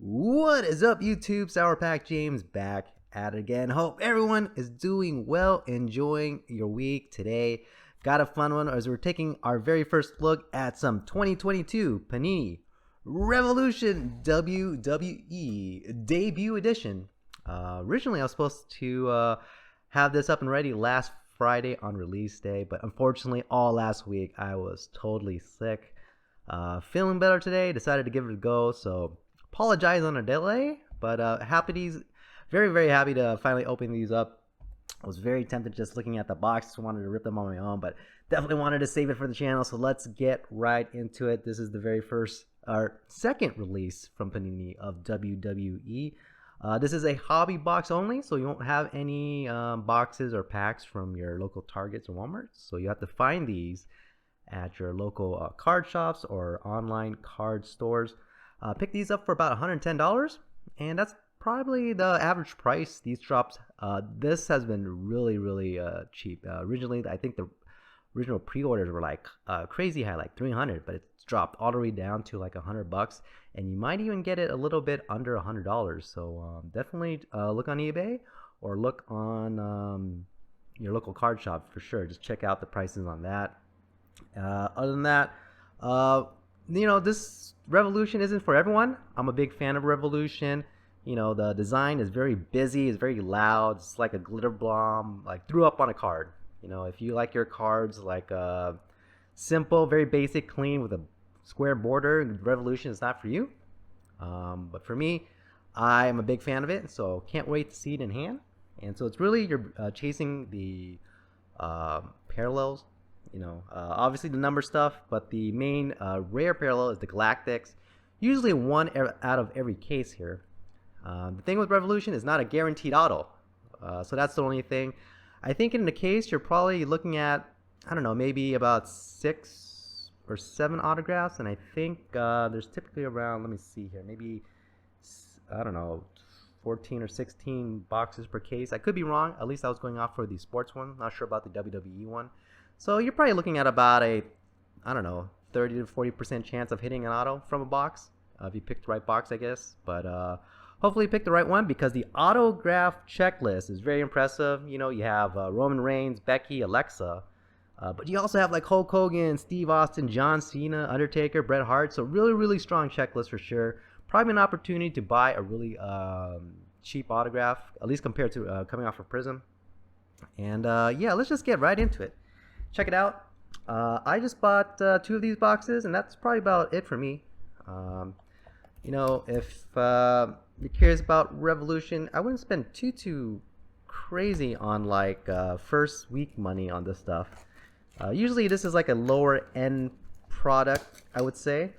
What is up, YouTube? SourPackJames back at it again. Hope everyone is doing well, enjoying your week today. Got a fun one as we're taking our very first look at some 2022 Panini Revolution WWE Debut Edition. Originally, I was supposed to have this up and ready last Friday on release day, but unfortunately, all last week I was totally sick. Feeling better today, decided to give it a go, so apologize on a delay, but very happy to finally open these up. I was very tempted just looking at the box, wanted to rip them on my own, but definitely wanted to save it for the channel, so let's get right into it. This is the very first, our second release from Panini of WWE. This is a hobby box only, so you won't have any boxes or packs from your local Targets or Walmarts, so you have to find these at your local card shops or online card stores. Pick these up for about $110, and that's probably the average price these drops. This has been really cheap. Originally, I think the original pre-orders were like crazy high, like 300, but it's dropped all the way down to like $100, and you might even get it a little bit under $100. So definitely look on eBay or look on your local card shop for sure. Just check out the prices on that. Other than that, this Revolution isn't for everyone. I'm a big fan of Revolution. The design is very busy, it's very loud, it's like a glitter bomb, like threw up on a card. If you like your cards like simple, very basic, clean with a square border, Revolution is not for you. But for me, I am a big fan of it, so can't wait to see it in hand. And so it's really you're chasing the parallels. Obviously the number stuff, but the main rare parallel is the Galactics. Usually one out of every case here. The thing with Revolution is not a guaranteed auto, so that's the only thing. I think in the case you're probably looking at, I don't know, maybe about 6 or 7 autographs, and I think there's typically around, let me see here, maybe, I don't know, 14 or 16 boxes per case. I could be wrong. At least I was going off for the sports one. Not sure about the WWE one. So you're probably looking at about a, I don't know, 30 to 40% chance of hitting an auto from a box, if you pick the right box, I guess. But hopefully you pick the right one, because the autograph checklist is very impressive. You have Roman Reigns, Becky, Alexa, but you also have like Hulk Hogan, Steve Austin, John Cena, Undertaker, Bret Hart. So really strong checklist for sure. Probably an opportunity to buy a really cheap autograph, at least compared to coming off of Prism. And yeah, let's just get right into it. Check it out. I just bought 2 of these boxes, and that's probably about it for me. If you're curious about Revolution, I wouldn't spend too crazy on like first week money on this stuff. Usually this is like a lower end product, I would say.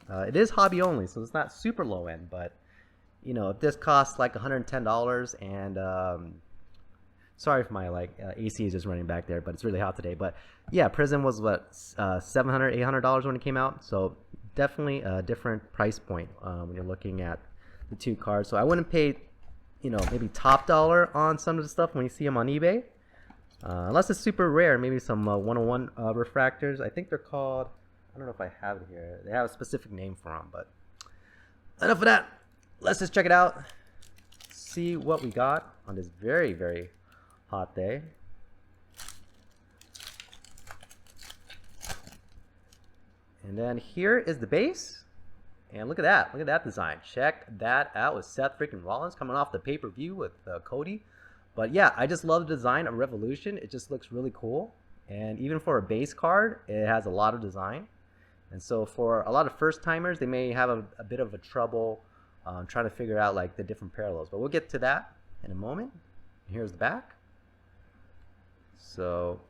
It is hobby only, so it's not super low end, but if this costs like $110 and sorry if my AC is just running back there, but it's really hot today. But yeah, Prism was what, $700, $800 when it came out. So definitely a different price point when you're looking at the 2 cards. So I wouldn't pay, maybe top dollar on some of the stuff when you see them on eBay, unless it's super rare. Maybe some 101 refractors. I think they're called, I don't know if I have it here. They have a specific name for them. But enough of that. Let's just check it out. See what we got on this very hot day. And then here is the base, and look at that design. Check that out with Seth freaking Rollins coming off the pay-per-view with Cody. But yeah, I just love the design of Revolution. It just looks really cool, and even for a base card, it has a lot of design. And so for a lot of first timers, they may have a bit of a trouble trying to figure out like the different parallels, but we'll get to that in a moment. Here's the back. So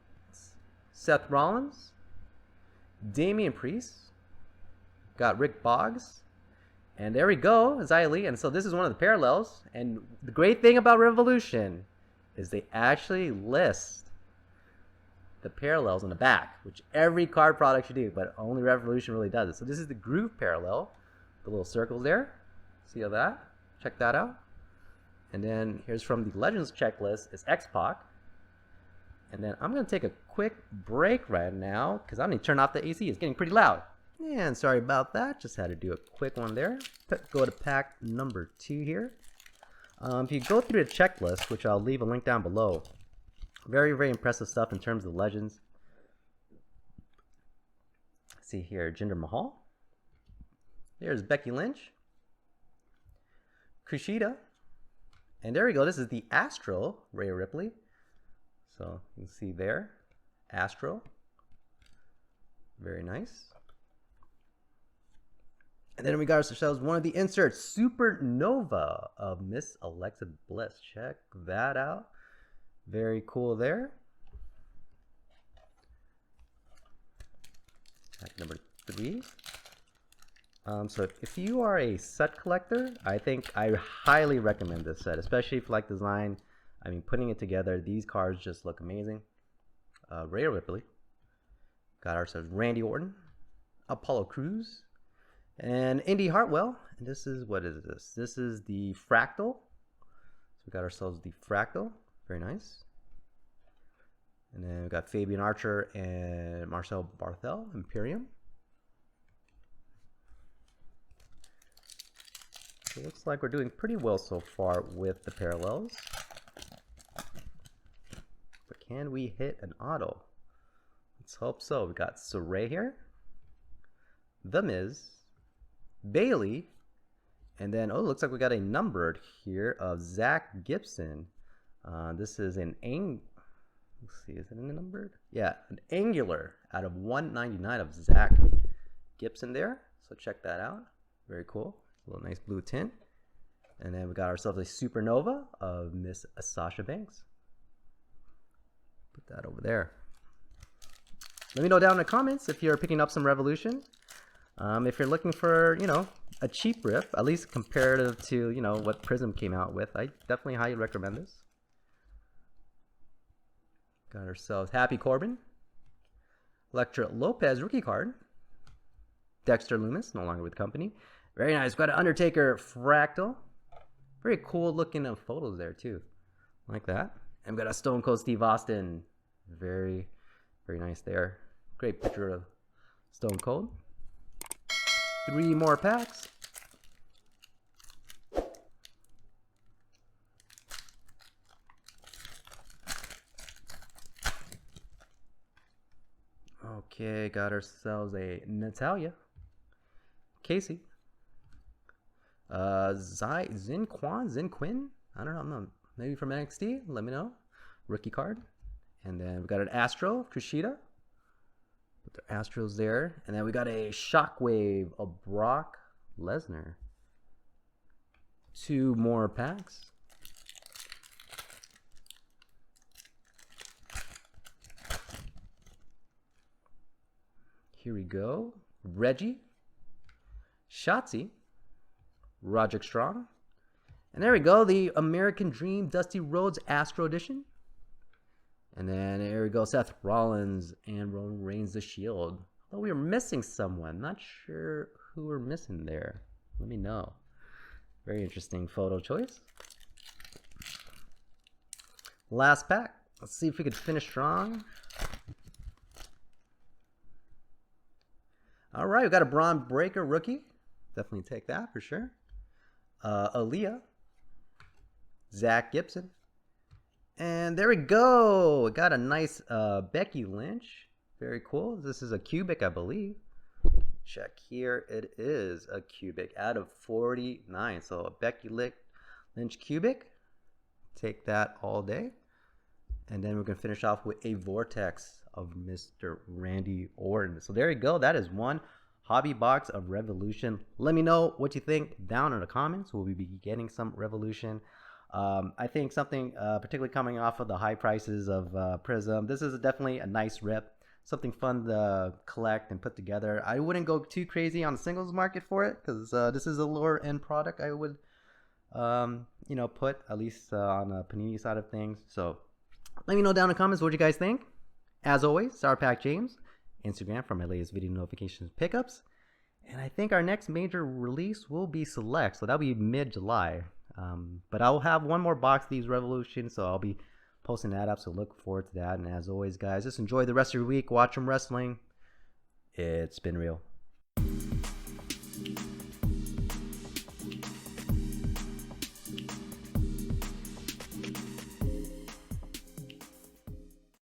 Seth Rollins, Damian Priest, got Rick Boggs, and there we go, Xia Li. And so this is one of the parallels, and the great thing about Revolution is they actually list the parallels on the back, which every card product should do, but only Revolution really does it. So this is the groove parallel, the little circles there. See all that? Check that out. And then here's from the Legends checklist is X-Pac. And then I'm going to take a quick break right now because I need to turn off the AC. It's getting pretty loud. And sorry about that, just had to do a quick one there. Go to pack number 2 here. If you go through the checklist, which I'll leave a link down below, very, very impressive stuff in terms of legends. Let's see here, Jinder Mahal. There's Becky Lynch. Kushida. And there we go, this is the Astro, Rhea Ripley. So you can see there, Astro. Very nice. And then we got ourselves one of the inserts, Supernova of Miss Alexa Bliss. Check that out. Very cool there. Pack number 3. So if you are a set collector, I highly recommend this set, especially if you like design. I mean, putting it together, these cards just look amazing. Rhea Ripley. Got ourselves Randy Orton, Apollo Crews, and Indy Hartwell. And this is, what is this? This is the Fractal. So we got ourselves the Fractal. Very nice. And then we got Fabian Archer and Marcel Barthel, Imperium. So it looks like we're doing pretty well so far with the parallels. But can we hit an auto? Let's hope so. We got Saray here, The Miz, Bailey, and then, oh, looks like we got a numbered here of Zach Gibson. This is an let's see, is it in the numbered? Yeah, an angular out of 199 of Zach Gibson there. So check that out. Very cool. A little nice blue tint. And then we got ourselves a Supernova of Miss Sasha Banks. Put that over there. Let me know down in the comments if you're picking up some Revolution. If you're looking for, a cheap rip, at least comparative to, what Prism came out with, I definitely highly recommend this. Got ourselves Happy Corbin, Elektra Lopez rookie card, Dexter Lumis, no longer with the company. Very nice. Got an Undertaker Fractal. Very cool looking photos there too. Like that. And we got a Stone Cold Steve Austin. Very, very nice there. Great picture of Stone Cold. 3 more packs. Okay, got ourselves a Natalya, Casey, Zin Quinn. I don't know, maybe from NXT. Let me know. Rookie card, and then we got an Astro Kushida. Put the Astros there, and then we got a Shockwave of Brock Lesnar. 2 more packs. Here we go. Reggie, Shotzi, Roderick Strong, and there we go. The American Dream Dusty Rhodes Astro Edition. And then there we go. Seth Rollins and Roman Reigns the Shield. Oh, we were missing someone. Not sure who we're missing there. Let me know. Very interesting photo choice. Last pack. Let's see if we could finish strong. All right, we got a Braun Breaker rookie. Definitely take that for sure. Aaliyah, Zach Gibson, and there we go. We got a nice Becky Lynch. Very cool. This is a cubic, I believe. Check here. It is a cubic out of 49. So a Becky Lynch cubic. Take that all day. And then we're going to finish off with a Vortex of Mr. Randy Orton. So there you go. That is one hobby box of Revolution. Let me know what you think down in the comments. Will we be getting some Revolution? I think something particularly coming off of the high prices of Prism. This is definitely a nice rip. Something fun to collect and put together. I wouldn't go too crazy on the singles market for it because this is a lower end product. I would, put at least on the Panini side of things. So let me know down in the comments what you guys think. As always, SourPackJames, Instagram for my latest video notifications pickups. And I think our next major release will be Select, so that'll be mid-July. But I'll have one more box of these Revolution, so I'll be posting that up, so look forward to that. And as always, guys, just enjoy the rest of your week. Watch some wrestling. It's been real.